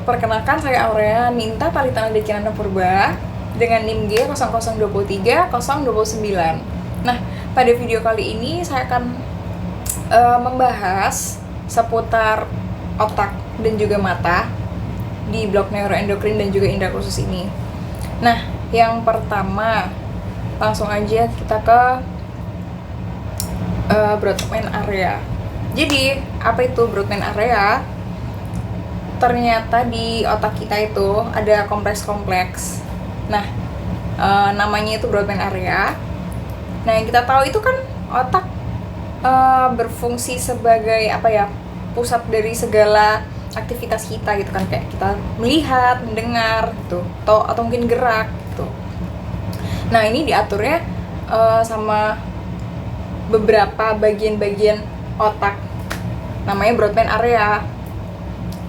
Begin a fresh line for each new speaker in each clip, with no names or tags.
Perkenalkan, saya Aurea Ninta Palitana Dekinanda Purba dengan NIM G0023029. Nah, pada video kali ini saya akan membahas seputar otak dan juga mata di blok neuroendokrin dan juga indera khusus ini. Nah, yang pertama, langsung aja kita ke Brodmann area. Jadi, apa itu Brodmann area? Ternyata di otak kita itu ada kompleks-kompleks. Nah, namanya itu Brodmann area. Nah, yang kita tahu itu kan otak berfungsi sebagai pusat dari segala aktivitas kita gitu kan, kayak kita melihat, mendengar gitu, atau mungkin gerak gitu. Nah, ini diaturnya sama beberapa bagian-bagian otak, namanya Brodmann area.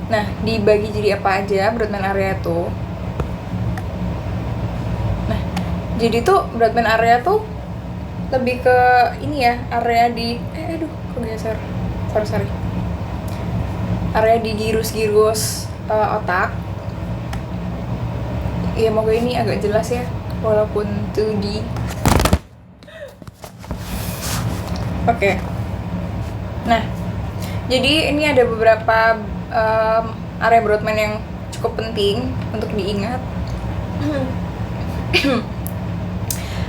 Nah, dibagi jadi apa aja Brodmann area tuh? Nah, jadi tuh Brodmann area tuh lebih ke ini ya, area di kegeser. Sorry. Area di girus-girus otak. Ya, moga ini agak jelas ya, walaupun 2D. Oke. Nah, jadi ini ada beberapa area Brodmann yang cukup penting untuk diingat.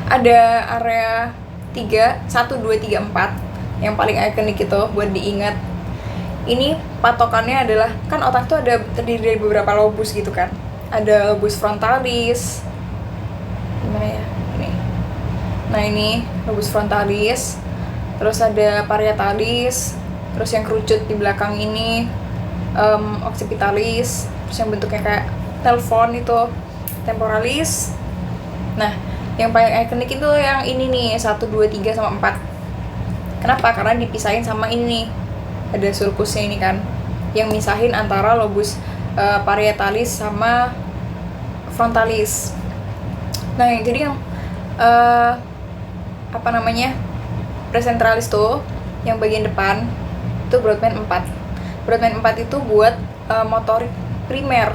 Ada area 1, 2, 3, 4 yang paling ikonik itu buat diingat. Ini patokannya adalah, kan otak tuh terdiri dari beberapa lobus gitu kan. Ada lobus frontalis. Gimana ya? Ini. Nah, ini lobus frontalis. Terus ada parietalis. Terus yang kerucut di belakang ini occipitalis. Terus yang bentuknya kayak telepon itu temporalis. Nah, yang paling ikonik itu yang ini nih, 1, 2, 3, sama 4. Kenapa? Karena dipisahin sama ini, ada sulcusnya ini kan, yang misahin antara lobus parietalis sama frontalis. Nah, jadi yang presentralis tuh, yang bagian depan itu Brodmann 4. Brodmann 4 itu buat motorik primer.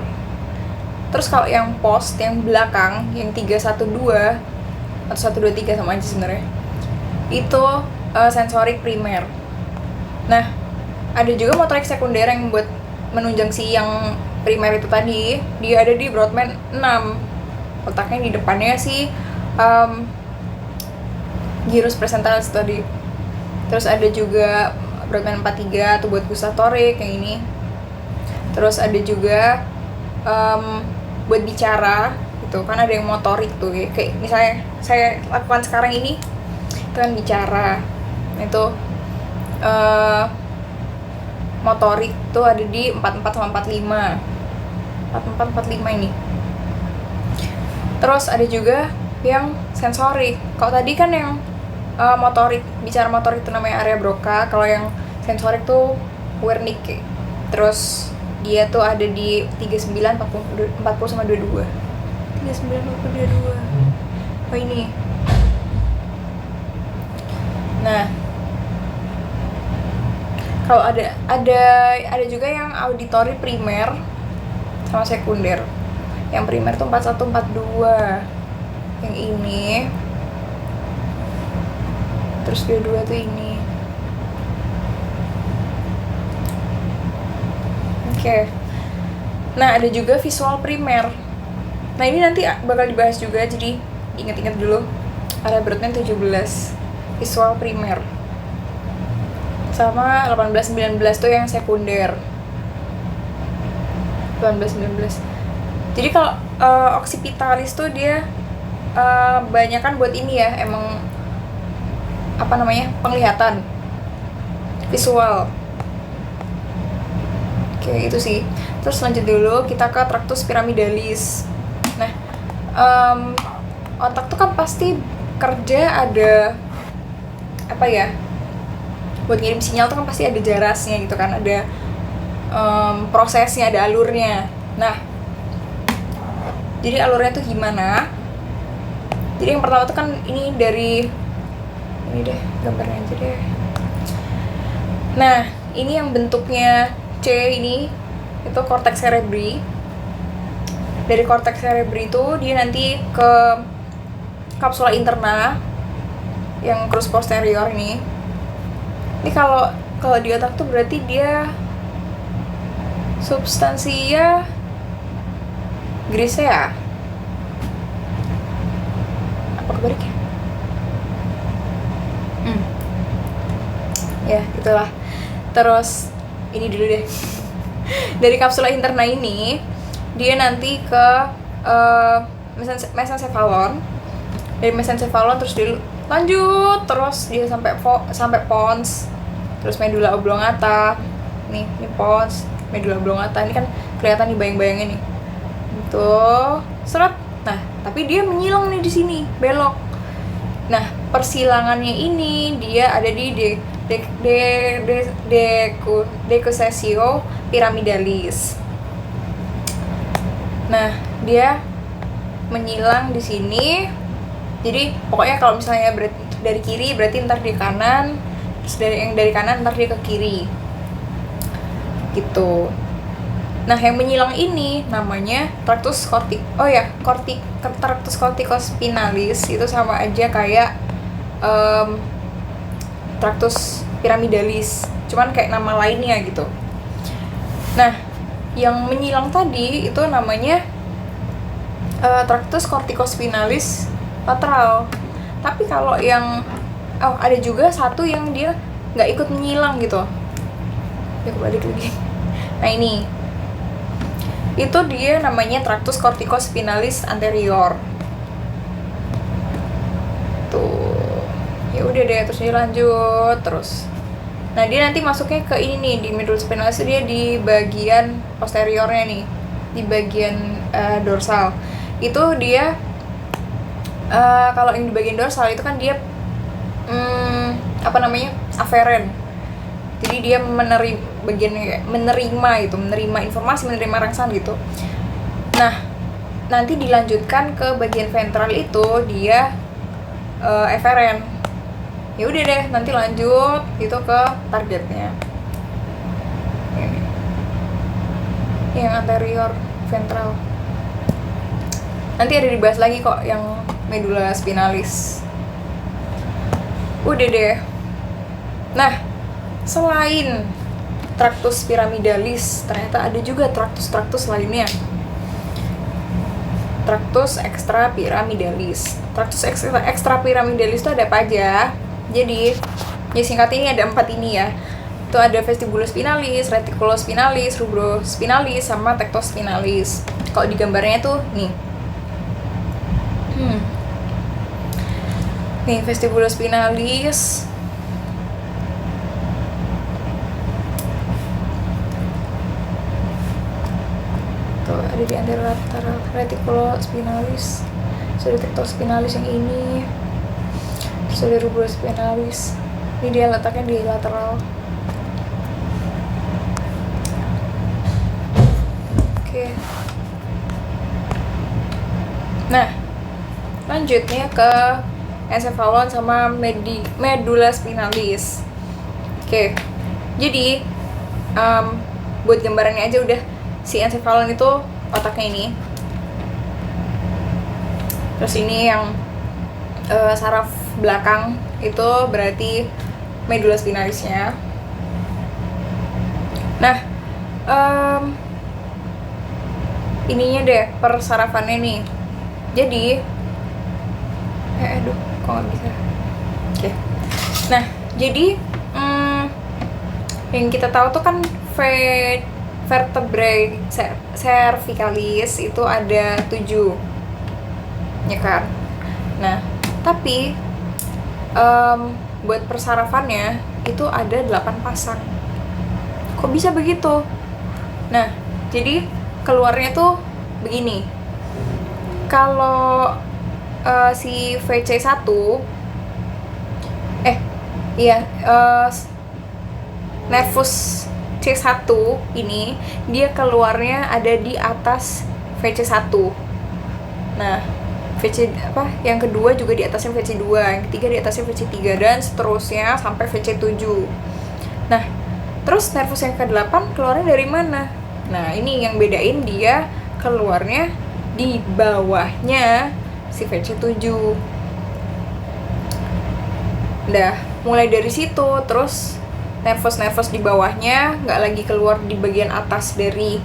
Terus kalau yang post, yang belakang, yang 3, 1, 2 atau 1, 2, 3 sama aja sebenarnya, itu sensorik primer. Nah, ada juga motorik sekunder yang buat menunjang si yang primer itu tadi. Dia ada di Brodmann 6. Otaknya di depannya si gyrus presentalis tadi. Terus ada juga Brodmann 43 tuh buat gustatorik yang ini. Terus ada juga buat bicara gitu kan, ada yang motorik tuh, kayak misalnya saya lakukan sekarang ini itu kan bicara. Itu motorik tuh ada di 44 sama 45. 44, 45 ini. Terus ada juga yang sensorik. Kalau tadi kan yang motorik, bicara motorik itu namanya area Broca. Kalau yang sensorik tuh Wernicke. Terus dia tuh ada di 39, 40 sama 22. 39, 40, 22. Oh, ini. Nah, kalau ada juga yang auditory primer sama sekunder. Yang primer tuh 41, 42. Yang ini. Terus 22 tuh ini. Oke. Nah, ada juga visual primer. Nah, ini nanti bakal dibahas juga, jadi ingat-ingat dulu. Area Brodmann 17, visual primer. Sama 18, 19 tuh yang sekunder. 18, 19. Jadi kalau occipitalis tuh dia banyakan buat ini ya, emang penglihatan, visual. Oke, itu sih. Terus lanjut dulu, kita ke tractus pyramidalis. Nah, otak tuh kan pasti kerja ada buat ngirim sinyal tuh kan pasti ada jarasnya gitu kan, ada prosesnya, ada alurnya. Nah, jadi alurnya tuh gimana? Jadi yang pertama tuh kan ini dari ini deh, gambarnya aja deh. Nah, ini yang bentuknya C ini itu cortex cerebri. dari cortex cerebri itu dia nanti ke kapsula interna yang crus posterior ini. Ini kalau di otak tuh berarti dia substansia grisea. Apa kebalik ya? Ya, itulah. Terus ini dulu deh. Dari kapsula interna ini dia nanti ke mesencephalon. Dari mesencephalon terus dia lanjut terus dia sampai pons, terus medula oblongata. Nih pons, medula oblongata. Ini kan kelihatan nih bayang-bayangnya nih. Tuh, seret. Nah, tapi dia menyilang nih di sini, belok. Nah, persilangannya ini dia ada di decussatio pyramidalis. Nah, dia menyilang di sini. Jadi pokoknya kalau misalnya dari kiri berarti ntar di kanan, terus dari kanan ntar dia ke kiri. Gitu. Nah, yang menyilang ini namanya tractus tractus corticospinalis. Itu sama aja kayak tractus pyramidalis, cuman kayak nama lainnya gitu. Nah, yang menyilang tadi itu namanya tractus corticospinalis lateral. Tapi kalau yang ada juga satu yang dia nggak ikut menyilang gitu. Ya, kebalik lagi. Nah, ini itu dia namanya tractus corticospinalis anterior. Tuh. Ya udah deh, terus dia lanjut terus. Nah, dia nanti masuknya ke ini nih, di medulla spinalis. Dia di bagian posteriornya nih, di bagian dorsal. Itu dia kalau yang di bagian dorsal itu kan dia aferen. Jadi dia menerima informasi, menerima rangsangan gitu. Nah, nanti dilanjutkan ke bagian ventral itu dia eferen. Ya udah deh, nanti lanjut itu ke targetnya. Ini yang anterior ventral. Nanti ada dibahas lagi kok yang medulla spinalis. Udah deh. Nah, selain tractus pyramidalis, ternyata ada juga tractus lainnya. Tractus extrapyramidalis. Tractus extrapyramidalis itu ada apa aja? Jadi, ya singkat ini ada 4 ini ya. Itu ada vestibulospinalis, reticulospinalis, rubrospinalis, sama tectospinalis. Kalau di gambarnya tuh nih. Nih, vestibulospinalis. Tuh, ada di anterolateral reticulospinalis. Terus ada tectospinalis yang ini. Terus ada rubrospinalis. Ini dia letaknya di lateral. Oke. Nah, lanjutnya ke encephalon sama medulla spinalis. Oke. Jadi buat gambarannya aja udah, si encephalon itu otaknya ini. Terus ini yang saraf belakang itu berarti medulla spinalisnya. Nah, ininya deh persarafannya nih. Jadi kok nggak bisa. Oke. Nah, jadi yang kita tahu tuh kan vertebrae cervicalis itu ada 7, ya kan. Nah, tapi buat persarafannya itu ada 8 pasang. Kok bisa begitu? Nah, jadi keluarnya tuh begini. Kalau si VC1 nervus C1 ini dia keluarnya ada di atas VC1. Nah, yang kedua juga di atasnya VC2, yang ketiga di atasnya VC3, dan seterusnya sampai VC7. Nah, terus nervus yang ke-8 keluarnya dari mana? Nah, ini yang bedain dia keluarnya di bawahnya si VC7. Udah mulai dari situ, terus nervus di bawahnya nggak lagi keluar di bagian atas dari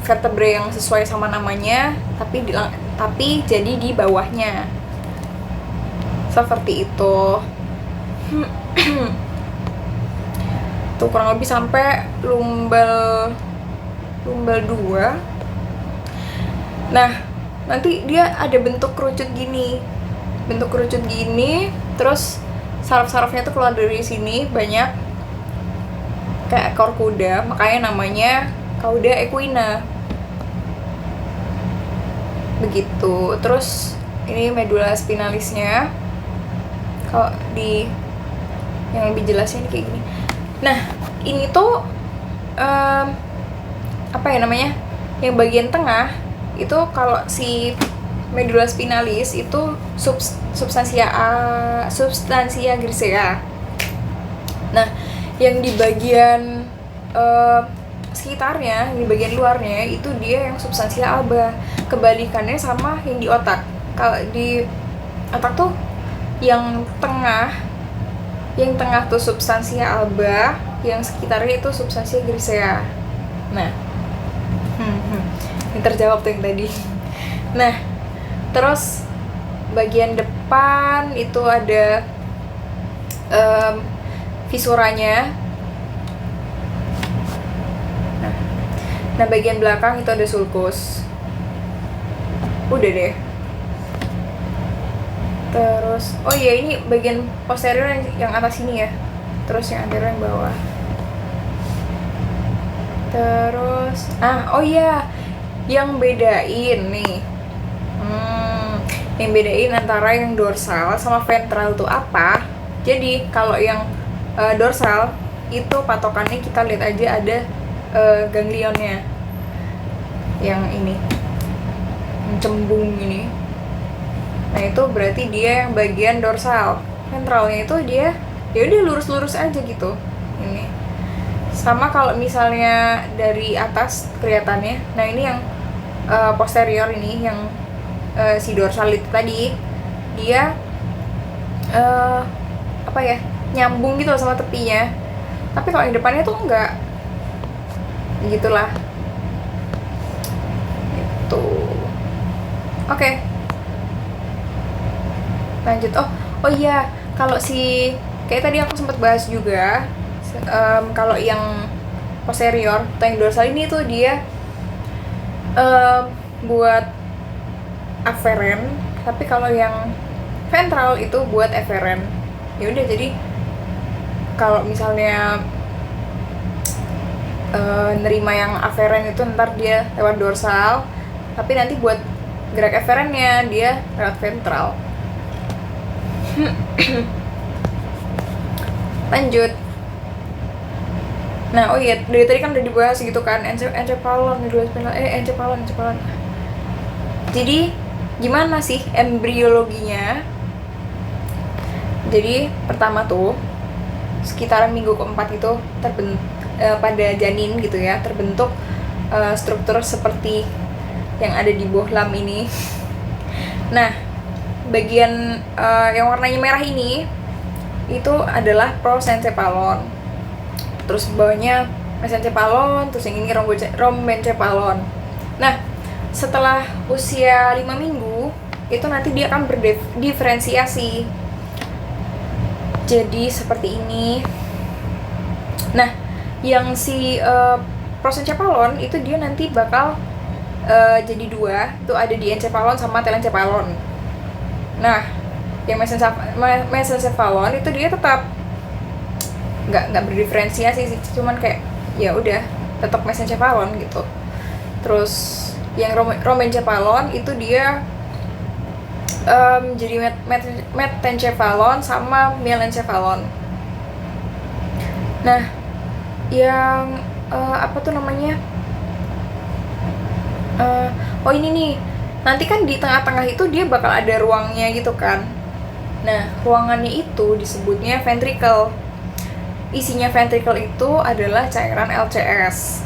vertebrae yang sesuai sama namanya, tapi jadi di bawahnya seperti itu. Tuh kurang lebih sampai lumbal 2. Nah, nanti dia ada bentuk kerucut gini, terus saraf-sarafnya tuh keluar dari sini banyak kayak ekor kuda, makanya namanya cauda equina. Begitu. Terus ini medula spinalisnya. Kalau di yang lebih jelasnya kayak gini. Nah, ini tuh apa ya namanya? Yang bagian tengah itu kalau si medula spinalis itu substansia grisea. Nah, yang di bagian sekitarnya, di bagian luarnya itu dia yang substansia alba. Kebalikannya sama yang di otak. Kalau di otak tuh yang tengah tuh substansia alba, yang sekitarnya itu substansia grisea. Nah, ini terjawab tuh yang tadi. Nah, terus bagian depan itu ada visuranya. Nah, bagian belakang itu ada sulcus. Udah deh. Terus, oh iya, ini bagian posterior yang atas ini ya. Terus yang anterior yang bawah. Terus, oh iya, yang bedain nih. Yang bedain antara yang dorsal sama ventral tuh apa? Jadi kalau yang dorsal itu patokannya kita lihat aja ada ganglionnya. Yang ini, yang cembung ini. Nah, itu berarti dia yang bagian dorsal. Ventralnya itu dia ya udah lurus-lurus aja gitu. Ini. Sama kalau misalnya dari atas kelihatannya. Nah, ini yang posterior ini yang si dorsal itu tadi dia apa ya? Nyambung gitu sama tepinya. Tapi kalau yang depannya tuh enggak. Gitulah. Itu. Oke. Lanjut. Oh iya, kalau si kayak tadi aku sempat bahas juga, kalau yang posterior atau yang dorsal ini tuh dia buat aferen, tapi kalau yang ventral itu buat eferen. Ya udah, jadi kalau misalnya nerima yang aferen itu ntar dia lewat dorsal, tapi nanti buat gerak eferennya dia lewat ventral. Lanjut. Nah, oh iya, dari tadi kan udah dibahas gitu kan, encephalon. Jadi gimana sih embriologinya? Jadi pertama tuh sekitaran minggu keempat itu pada janin gitu ya, terbentuk struktur seperti yang ada di bohlam ini. Nah, bagian yang warnanya merah ini itu adalah prosencephalon. Terus bawahnya mesencephalon, terus yang ini rhombencephalon. Nah, setelah usia 5 minggu itu nanti dia akan berdiferensiasi. Jadi seperti ini. Nah, yang si prosencephalon itu dia nanti bakal jadi dua, itu ada di encephalon sama telencephalon. Nah, yang mesencephalon itu dia tetap nggak berdiferensiasi sih, cuman kayak ya udah tetap mesencephalon gitu. Terus yang rhombencephalon itu dia jadi metencephalon sama myelencephalon. Nah, yang apa tuh namanya? Oh ini nih, nanti kan di tengah-tengah itu dia bakal ada ruangnya gitu kan. Nah, ruangannya itu disebutnya ventricle. Isinya ventricle itu adalah cairan LCS.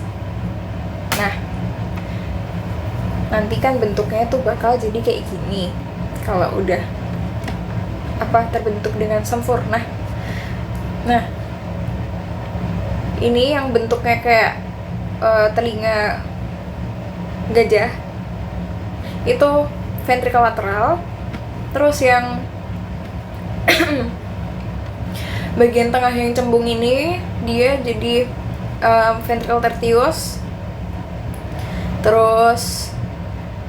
Nah, nanti kan bentuknya tuh bakal jadi kayak gini kalau udah terbentuk dengan sempurna. Nah, ini yang bentuknya kayak telinga gajah itu ventricle lateral. Terus yang bagian tengah yang cembung ini dia jadi ventricle tertius. Terus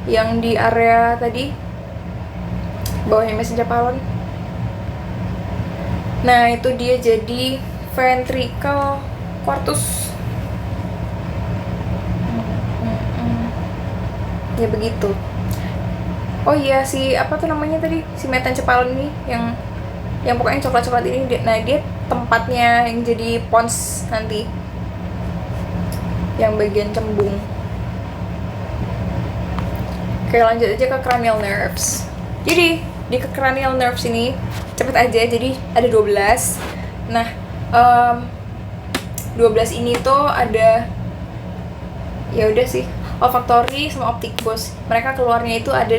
yang di area tadi bawahnya mesencephalon, nah itu dia jadi ventricle quartus. Ya begitu. Oh iya, si namanya tadi, si mesencephalon ini yang pokoknya coklat-coklat ini, nah dia tempatnya yang jadi pons nanti, yang bagian cembung. Oke, lanjut aja ke cranial nerves. Jadi di cranial nerves ini cepet aja, jadi ada 12. Nah, 12 ini tuh ada, ya udah sih, olfaktori sama optikus. Mereka keluarnya itu ada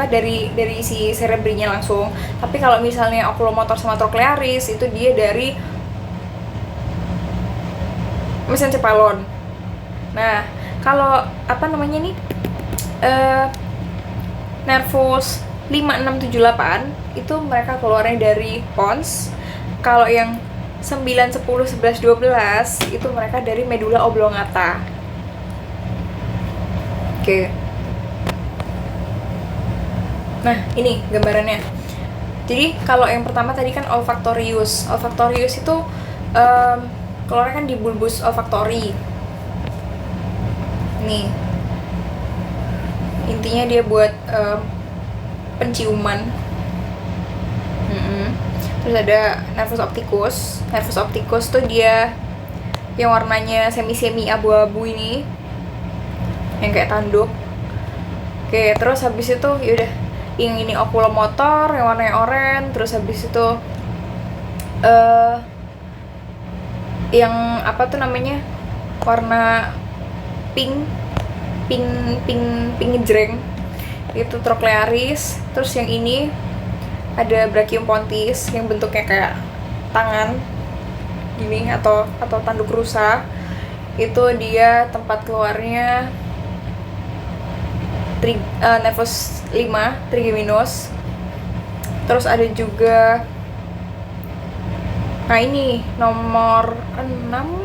dari si cerebrinya langsung. Tapi kalau misalnya oculomotor sama trochlearis itu dia dari mesencephalon. Nah, kalau nervus 5, 6, 7, 8 itu mereka keluarnya dari pons. Kalau yang 9, 10, 11, 12 itu mereka dari medula oblongata. Oke. Nah, ini gambarannya. Jadi kalau yang pertama tadi kan olfaktorius. Olfaktorius itu keluarnya kan di bulbus olfaktori. Nih, intinya dia buat penciuman. Terus ada nervus opticus. Nervus opticus tuh dia yang warnanya semi abu-abu ini, yang kayak tanduk. Oke, terus habis itu yaudah yang ini oculomotor yang warnanya oranye. Terus habis itu yang warna pink ngejreng itu trochlearis. Terus yang ini ada brachium pontis yang bentuknya kayak tangan gini atau tanduk rusa. Itu dia tempat keluarnya nervus 5 trigeminus. Terus ada juga, nah ini nomor 6.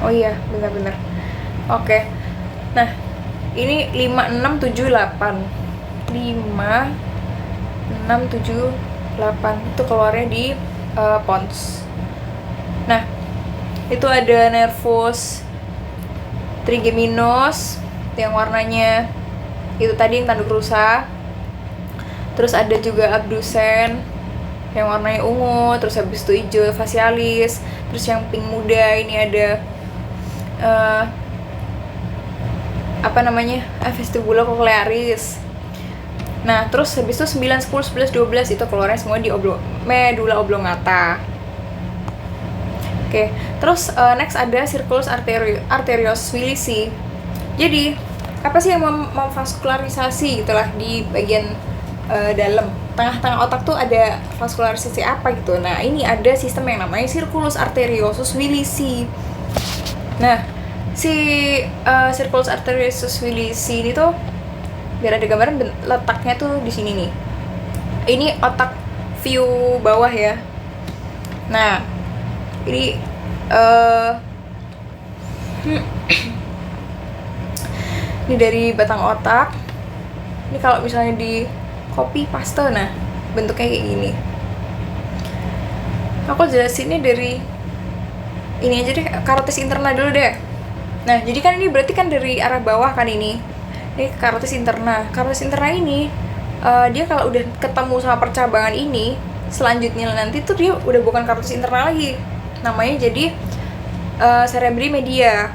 Oh iya, benar-benar. Oke. Nah, ini 5, 6, 7, 8. 5, 6, 7, 8 itu keluarnya di pons. Nah, itu ada nervus trigeminus yang warnanya itu tadi yang tanduk rusa. Terus ada juga abdusen yang warnanya ungu. Terus habis itu hijau facialis. Terus yang pink muda ini ada vestibula cochlearis. Nah, terus habis itu 9, 10, 11, 12 itu keluarnya semua di medula oblongata. Oke, terus next ada circulus arterios Willisi. Jadi, apa sih yang memvaskularisasi gitulah di bagian dalam tengah-tengah otak tuh ada vaskularisasi apa gitu. Nah, ini ada sistem yang namanya circulus arteriosus Willisi. Nah, si circulus arteriosus Willisi ini tuh biar ada gambaran letaknya tuh di sini nih. Ini otak view bawah ya. Nah, ini ini dari batang otak. Ini kalau misalnya di copy paste, nah bentuknya kayak gini. Aku jelasinnya dari ini aja deh, karotis interna dulu deh. Nah, jadi kan ini berarti kan dari arah bawah kan ini karotis interna. Karotis interna ini dia kalau udah ketemu sama percabangan ini, selanjutnya nanti tuh dia udah bukan karotis interna lagi, namanya jadi cerebri media.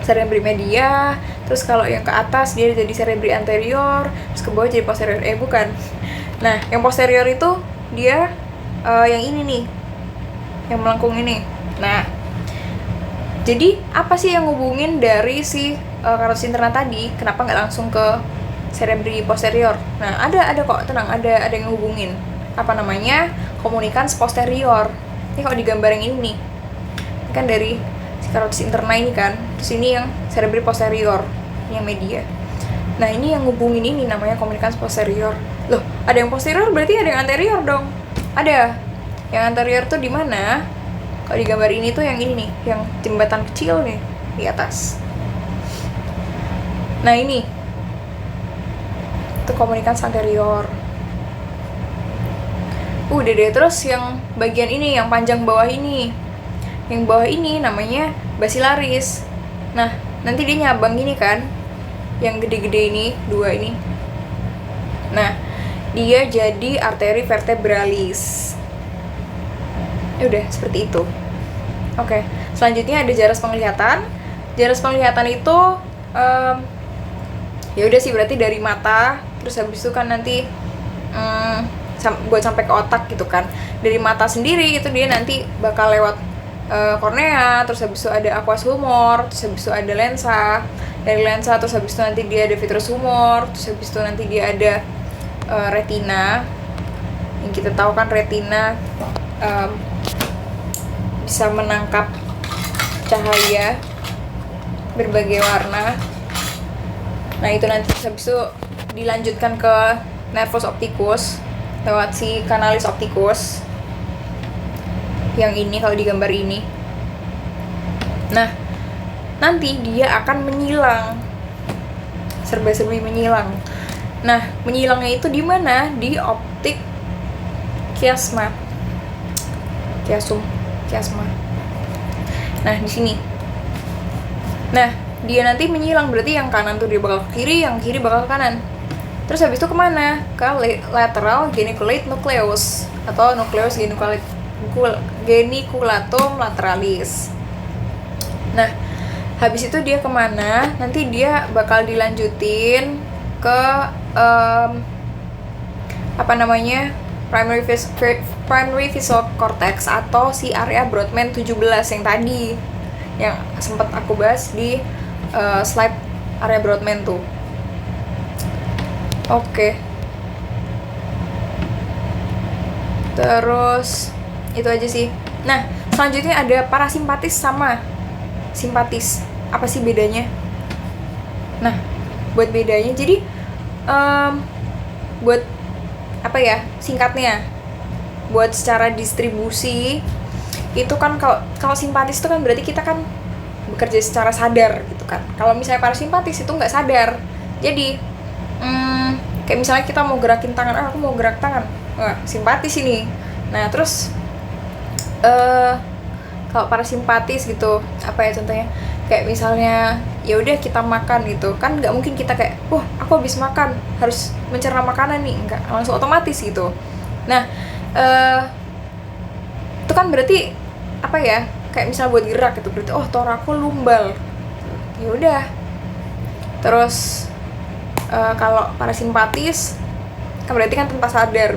Cerebri media. Terus kalau yang ke atas dia jadi cerebri anterior, terus ke bawah jadi posterior. Bukan. Nah, yang posterior itu dia yang ini nih, yang melengkung ini. Nah, Jadi apa sih yang ngubungin dari si karotis interna tadi? Kenapa nggak langsung ke cerebri posterior? Nah, ada kok, tenang, ada yang ngubungin. Apa namanya? Komunikans posterior. Ini kalau digambar yang ini nih, ini kan dari si karotis interna ini kan, terus ini yang cerebri posterior, ini yang media. Nah, ini yang ngubungin ini namanya komunikans posterior. Loh, ada yang posterior berarti ada yang anterior dong. Ada. Yang anterior tuh di mana? Kalau di gambar ini tuh yang ini nih, yang jembatan kecil nih di atas. Nah, ini itu komunikans anterior. Udah deh, terus yang bagian ini, yang panjang bawah ini. Yang bawah ini namanya basilaris. Nah, nanti dia nyabang gini kan, yang gede-gede ini, dua ini. Nah, dia jadi arteri vertebralis. Udah, seperti itu. Oke, selanjutnya ada jaras penglihatan. Jaras penglihatan itu ya udah sih, berarti dari mata, terus habis itu kan nanti buat sampai ke otak gitu kan. Dari mata sendiri itu dia nanti bakal lewat kornea, terus habis itu ada aqueous humor, terus habis itu ada lensa. Dari lensa terus habis itu nanti dia ada vitreous humor, terus habis itu nanti dia ada retina. Yang kita tahu kan retina bisa menangkap cahaya berbagai warna. Nah, itu nanti habis itu dilanjutkan ke nervus opticus lewat si canalis opticus yang ini kalau di gambar ini. Nah, nanti dia akan menyilang, serba-serbi menyilang. Nah, menyilangnya itu di mana? Di optik chiasma. Chiasma. Nah, di sini. Nah, dia nanti menyilang, berarti yang kanan tuh dia bakal ke kiri, yang kiri bakal ke kanan. Terus habis itu kemana? Ke lateral geniculate nucleus atau nucleus geniculatum lateralis. Nah, habis itu dia kemana? Nanti dia bakal dilanjutin ke primary visual cortex atau si area Brodmann 17 yang tadi yang sempat aku bahas di slide area Brodmann tuh. Oke. Terus itu aja sih. Nah, selanjutnya ada parasimpatis sama simpatis. Apa sih bedanya? Nah, buat bedanya jadi buat apa ya, singkatnya, buat secara distribusi itu kan kalau simpatis itu kan berarti kita kan bekerja secara sadar gitu kan. Kalau misalnya parasimpatis itu nggak sadar. Jadi kayak misalnya kita mau gerakin tangan, aku mau gerak tangan, wah simpatis ini. Nah, terus kalau parasimpatis gitu, apa ya contohnya? Kayak misalnya ya udah kita makan gitu kan, nggak mungkin kita kayak wah aku habis makan harus mencerna makanan nih, nggak, langsung otomatis gitu. Nah, itu kan berarti apa ya, kayak misalnya buat gerak gitu berarti oh toraku lumbal, ya udah. Terus kalau parasimpatis kan berarti kan tanpa sadar,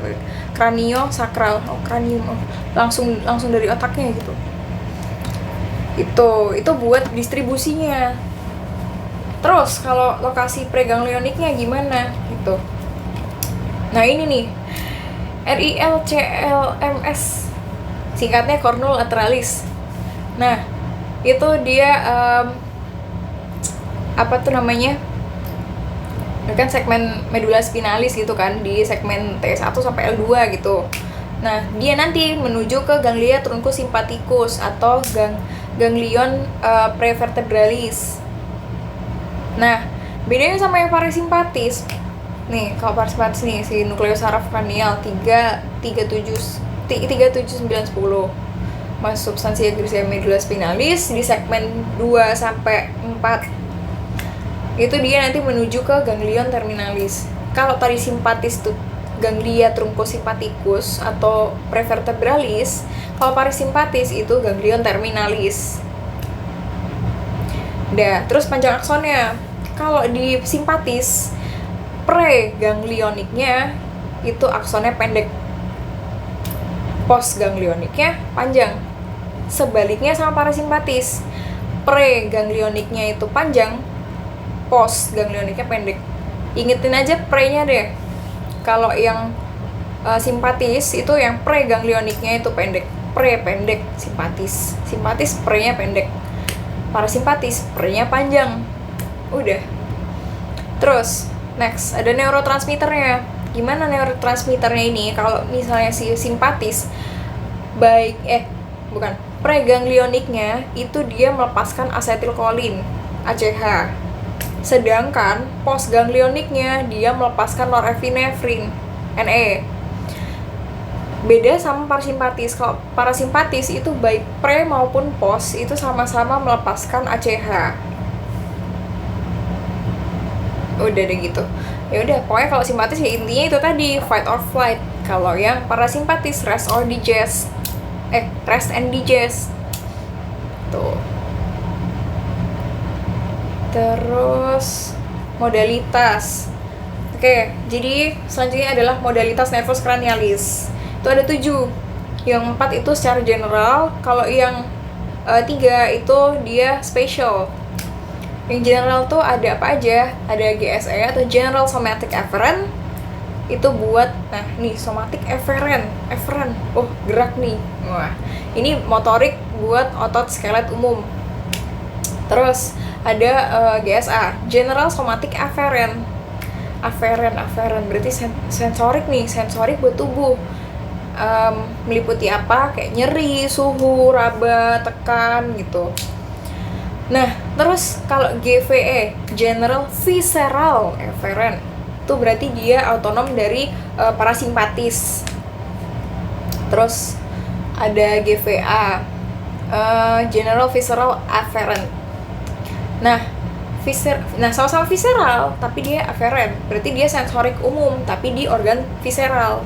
kranio sakral, kranium, langsung dari otaknya gitu. Itu buat distribusinya. Terus kalau lokasi preganglioniknya gimana gitu. Nah, ini nih RILCLMS, singkatnya cornul lateralis. Nah, itu dia apa tuh namanya, kan segmen medula spinalis gitu kan, di segmen T1 sampai L2 gitu. Nah, dia nanti menuju ke ganglia truncus sympathicus atau ganglion prevertebralis. Nah, bedanya sama yang parasimpatis nih, kalau parasimpatis nih si nukleus saraf kranial 37910 masuk substansia grisia medula spinalis di segmen 2 sampai 4. Itu dia nanti menuju ke ganglion terminalis. Kalau tadi simpatis tuh ganglia truncus sympathicus atau prevertebralis, kalau parasimpatis itu ganglion terminalis. Terus panjang aksonnya. Kalau di simpatis, preganglioniknya itu aksonnya pendek, postganglioniknya panjang. Sebaliknya sama parasimpatis, preganglioniknya itu panjang, postganglioniknya pendek. Ingetin aja pre-nya deh. Kalau yang simpatis itu yang preganglioniknya itu pendek, pre pendek, simpatis pre-nya pendek, parasimpatis pre-nya panjang. Udah. Terus next ada neurotransmitternya. Gimana neurotransmitternya ini? Kalau misalnya si simpatis preganglioniknya itu dia melepaskan asetilkolin, ACH. Sedangkan postganglioniknya dia melepaskan norepinefrin, NE. Beda sama parasimpatis. Kalau parasimpatis itu baik pre maupun post itu sama-sama melepaskan ACH. Udah deh gitu. Ya udah, pokoknya kalau simpatis ya intinya itu tadi, fight or flight. Kalau yang parasimpatis rest and digest. Tuh. Terus modalitas. Oke, jadi selanjutnya adalah modalitas nervus cranialis. Itu ada 7. Yang 4 itu secara general, kalau yang 3 itu dia special. Yang general tuh ada apa aja? Ada GSE atau General Somatic Afferent. Itu buat, nah nih somatic afferent. Oh, gerak nih. Wah, ini motorik buat otot skelet umum. Terus ada GSA, General Somatic Afferent. Berarti sensorik nih, sensorik buat tubuh. Meliputi apa? Kayak nyeri, suhu, raba, tekan gitu. Nah, terus kalau GVE, General Visceral Afferent, itu berarti dia autonom dari parasimpatis. Terus ada GVA, General Visceral Afferent. Nah, sama-sama visceral, tapi dia afferent. Berarti dia sensorik umum, tapi di organ visceral.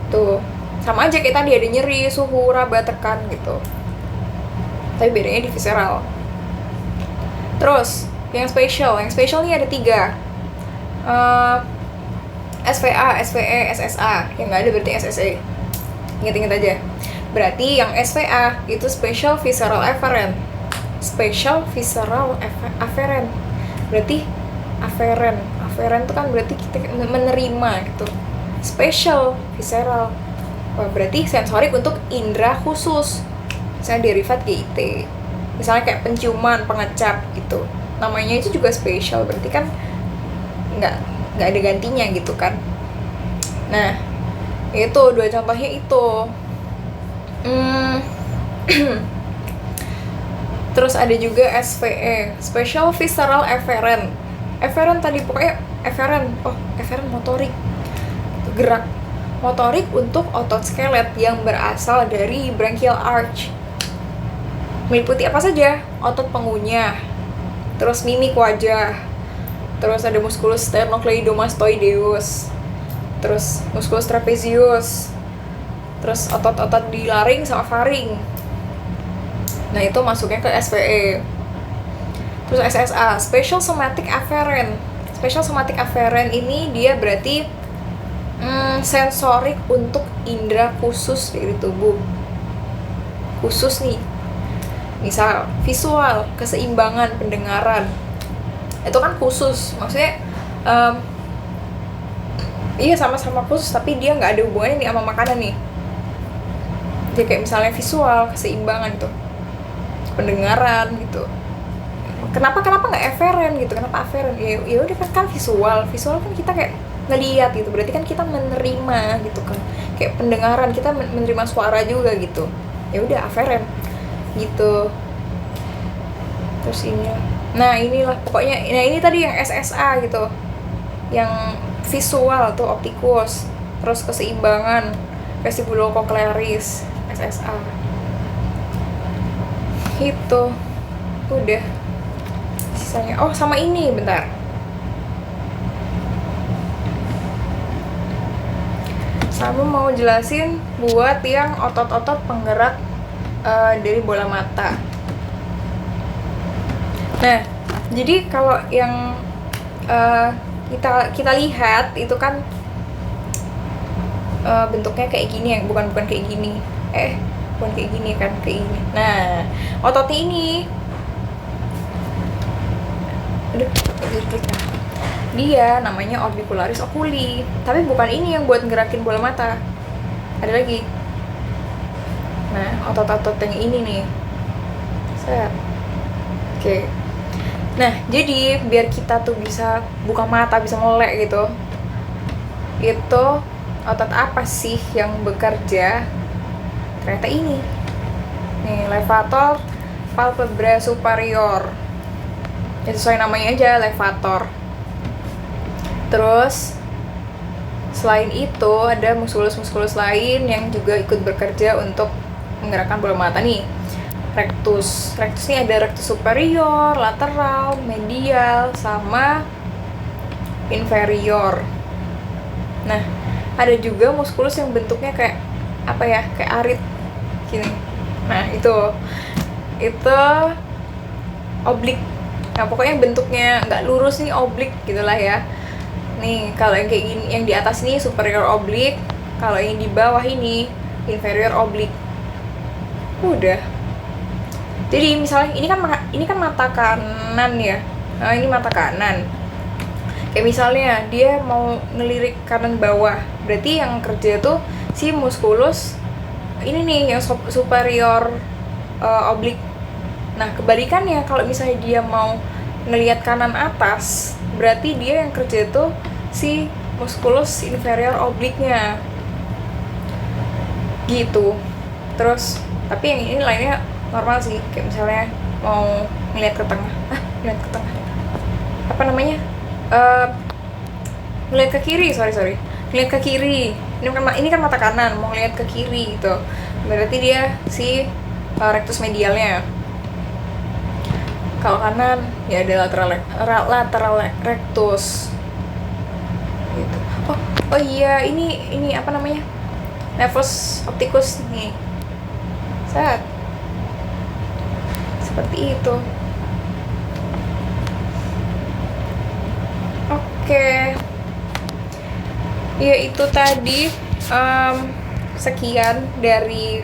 Tuh, sama aja kayak tadi, ada nyeri, suhu, raba, tekan gitu. Tapi bedanya di visceral. Terus, yang spesial ini ada 3. SVA, SVE, SSA. Yang nggak ada berarti SSA. Ingat-ingat aja. Berarti yang SVA itu Special Visceral Afferent. Special Visceral Afferent. Berarti afferent itu kan berarti kita menerima gitu. Special Visceral. Berarti sensorik untuk indera khusus. Misalnya derivat GIT. Misalnya kayak penciuman, pengecap gitu. Namanya itu juga special, berarti kan nggak ada gantinya gitu kan. Nah, itu 2 contohnya itu. Terus ada juga SVE, Special Visceral Afferent. Afferent tadi pokoknya afferent. Oh, afferent motorik. Gerak motorik untuk otot skelet yang berasal dari brachial arch. Meliputi apa saja? Otot pengunyah, terus mimik wajah, terus ada musculus sternocleidomastoideus, terus musculus trapezius, terus otot-otot di laring sama faring. Nah, itu masuknya ke SVE. Terus SSA, Special Somatic Afferent. Special Somatic Afferent ini dia berarti sensorik untuk indera khusus dari tubuh. Khusus nih. Misal visual, keseimbangan pendengaran. Itu kan khusus, maksudnya iya sama-sama khusus, tapi dia nggak ada hubungannya nih sama makanan nih. Jadi kayak misalnya visual, keseimbangan tuh, pendengaran gitu. Kenapa nggak afferent gitu? Kenapa afferent? Ya udah kan visual kan kita kayak ngeliat gitu, berarti kan kita menerima gitu kan. Kayak pendengaran kita menerima suara juga gitu. Ya udah afferent gitu. Terus ini, nah inilah pokoknya, nah ini tadi yang SSA gitu, yang visual tuh optikus, terus keseimbangan vestibulocochlearis, SSA itu udah. Sisanya sama ini bentar, sama mau jelasin buat yang otot-otot penggerak dari bola mata. Nah, jadi kalau yang kita lihat itu kan bentuknya kayak gini, yang bukan kayak gini. Bukan kayak gini kan, kayak gini. Nah, ototnya ini listriknya. Dia namanya orbicularis oculi, tapi bukan ini yang buat ngerakin bola mata. Ada lagi. Nah, otot-otot yang ini nih. Set. Oke. Nah, jadi biar kita tuh bisa buka mata, bisa melek gitu. Itu otot apa sih yang bekerja? Ternyata ini. Nih, levator palpebra superior. Ya sesuai namanya aja, levator. Terus selain itu ada muskulus-muskulus lain yang juga ikut bekerja untuk menggerakkan bola mata nih. Rectus ini ada rectus superior, lateral, medial, sama inferior. Nah, ada juga muskulus yang bentuknya kayak apa ya, kayak arit gini. Nah, itu oblik. Nah, pokoknya bentuknya nggak lurus nih, oblik gitulah ya. Nih, kalau yang kayak gini, yang di atas nih superior oblik, kalau yang di bawah ini inferior oblik. Udah. Jadi misalnya ini kan mata kanan ya. Nah, ini mata kanan. Kayak misalnya dia mau ngelirik kanan bawah, berarti yang kerja tuh si muskulus ini nih yang superior oblik. Nah, kebalikannya kalau misalnya dia mau ngelihat kanan atas, berarti dia yang kerja tuh si muskulus inferior obliknya. Gitu. Terus, tapi yang ini lainnya normal sih, kayak misalnya mau ngelihat ke tengah. Ngelihat ke tengah. Apa namanya? Ngelihat ke kiri, sorry. Ngelihat ke kiri. Ini kan mata kanan, mau ngelihat ke kiri gitu. Berarti dia si rectus medialnya. Kalau kanan ya ada lateral rectus gitu. Oh iya, ini apa namanya, nervus opticus nih, seperti itu. Oke. Ya itu tadi sekian dari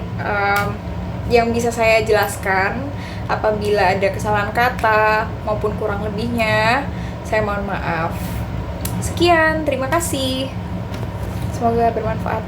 yang bisa saya jelaskan. Apabila ada kesalahan kata maupun kurang lebihnya, saya mohon maaf. Sekian, terima kasih. Semoga bermanfaat.